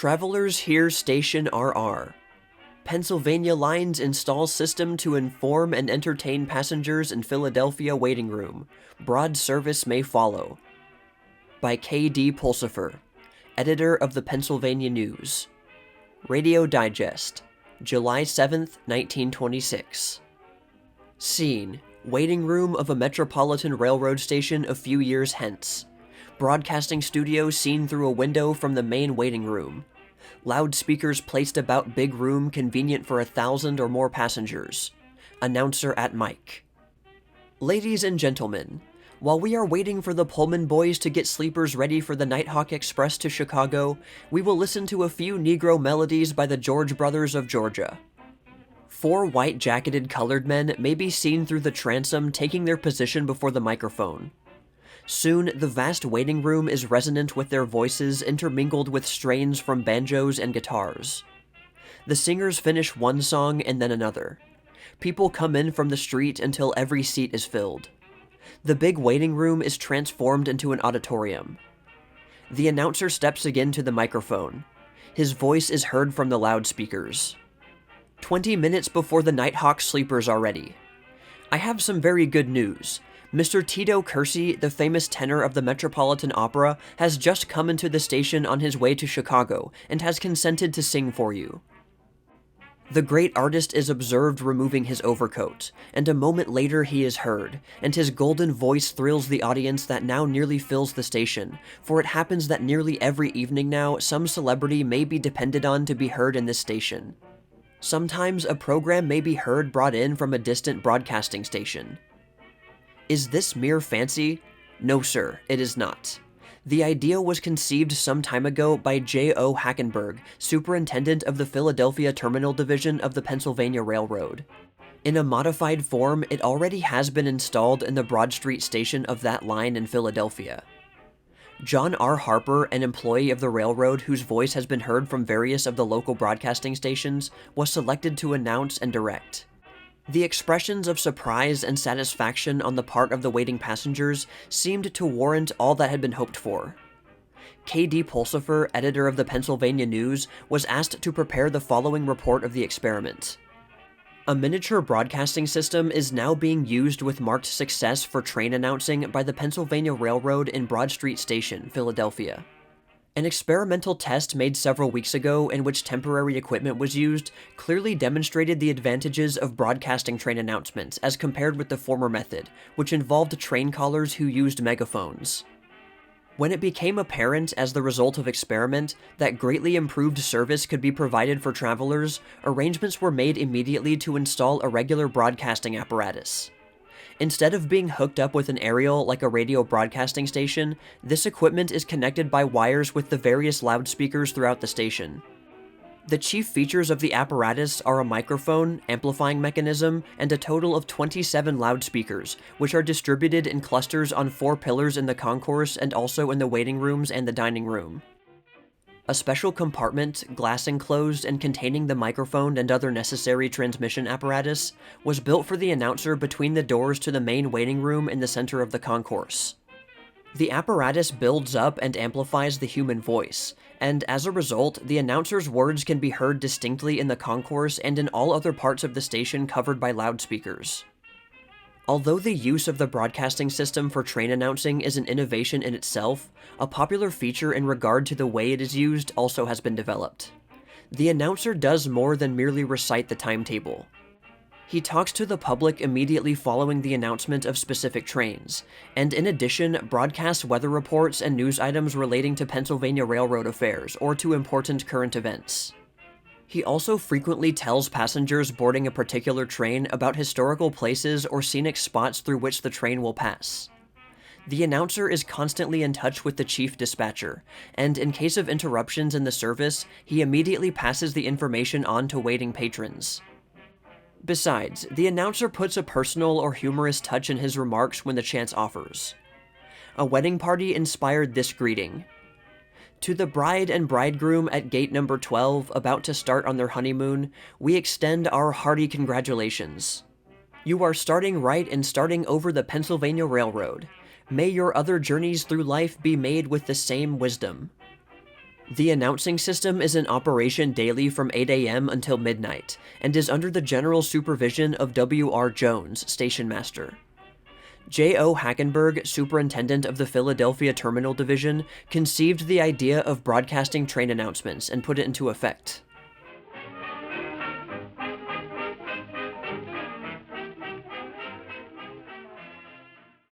Travelers hear Station RR. Pennsylvania Lines install system to inform and entertain passengers in Philadelphia waiting room. Broad service may follow. By K.D. Pulsifer, editor of the Pennsylvania News. Radio Digest, July 7th, 1926. Scene: waiting room of a Metropolitan Railroad station a few years hence. Broadcasting studio seen through a window from the main waiting room. Loudspeakers placed about big room convenient for 1,000 or more passengers. Announcer at mic. Ladies and gentlemen, while we are waiting for the Pullman boys to get sleepers ready for the Nighthawk Express to Chicago, we will listen to a few Negro melodies by the George Brothers of Georgia. 4 white-jacketed colored men may be seen through the transom taking their position before the microphone. Soon, the vast waiting room is resonant with their voices intermingled with strains from banjos and guitars. The singers finish one song and then another. People come in from the street until every seat is filled. The big waiting room is transformed into an auditorium. The announcer steps again to the microphone. His voice is heard from the loudspeakers. 20 minutes before the Nighthawk sleepers are ready. I have some very good news. Mr. Tito Kersey, the famous tenor of the Metropolitan Opera, has just come into the station on his way to Chicago and has consented to sing for you. The great artist is observed removing his overcoat, and a moment later he is heard, and his golden voice thrills the audience that now nearly fills the station, for it happens that nearly every evening now some celebrity may be depended on to be heard in this station. Sometimes a program may be heard brought in from a distant broadcasting station. Is this mere fancy? No, sir, it is not. The idea was conceived some time ago by J.O. Hackenberg, superintendent of the Philadelphia Terminal Division of the Pennsylvania Railroad. In a modified form, it already has been installed in the Broad Street station of that line in Philadelphia. John R. Harper, an employee of the railroad whose voice has been heard from various of the local broadcasting stations, was selected to announce and direct. The expressions of surprise and satisfaction on the part of the waiting passengers seemed to warrant all that had been hoped for. K.D. Pulsifer, editor of the Pennsylvania News, was asked to prepare the following report of the experiment. A miniature broadcasting system is now being used with marked success for train announcing by the Pennsylvania Railroad in Broad Street Station, Philadelphia. An experimental test made several weeks ago in which temporary equipment was used clearly demonstrated the advantages of broadcasting train announcements as compared with the former method, which involved train callers who used megaphones. When it became apparent as the result of experiment that greatly improved service could be provided for travelers, arrangements were made immediately to install a regular broadcasting apparatus. Instead of being hooked up with an aerial like a radio broadcasting station, this equipment is connected by wires with the various loudspeakers throughout the station. The chief features of the apparatus are a microphone, amplifying mechanism, and a total of 27 loudspeakers, which are distributed in clusters on 4 pillars in the concourse and also in the waiting rooms and the dining room. A special compartment, glass enclosed and containing the microphone and other necessary transmission apparatus, was built for the announcer between the doors to the main waiting room in the center of the concourse. The apparatus builds up and amplifies the human voice, and as a result, the announcer's words can be heard distinctly in the concourse and in all other parts of the station covered by loudspeakers. Although the use of the broadcasting system for train announcing is an innovation in itself, a popular feature in regard to the way it is used also has been developed. The announcer does more than merely recite the timetable. He talks to the public immediately following the announcement of specific trains, and in addition broadcasts weather reports and news items relating to Pennsylvania Railroad affairs or to important current events. He also frequently tells passengers boarding a particular train about historical places or scenic spots through which the train will pass. The announcer is constantly in touch with the chief dispatcher, and in case of interruptions in the service, he immediately passes the information on to waiting patrons. Besides, the announcer puts a personal or humorous touch in his remarks when the chance offers. A wedding party inspired this greeting. To the bride and bridegroom at gate number 12, about to start on their honeymoon, we extend our hearty congratulations. You are starting right and starting over the Pennsylvania Railroad. May your other journeys through life be made with the same wisdom. The announcing system is in operation daily from 8 a.m. until midnight, and is under the general supervision of W.R. Jones, station master. J.O. Hackenberg, superintendent of the Philadelphia Terminal Division, conceived the idea of broadcasting train announcements and put it into effect.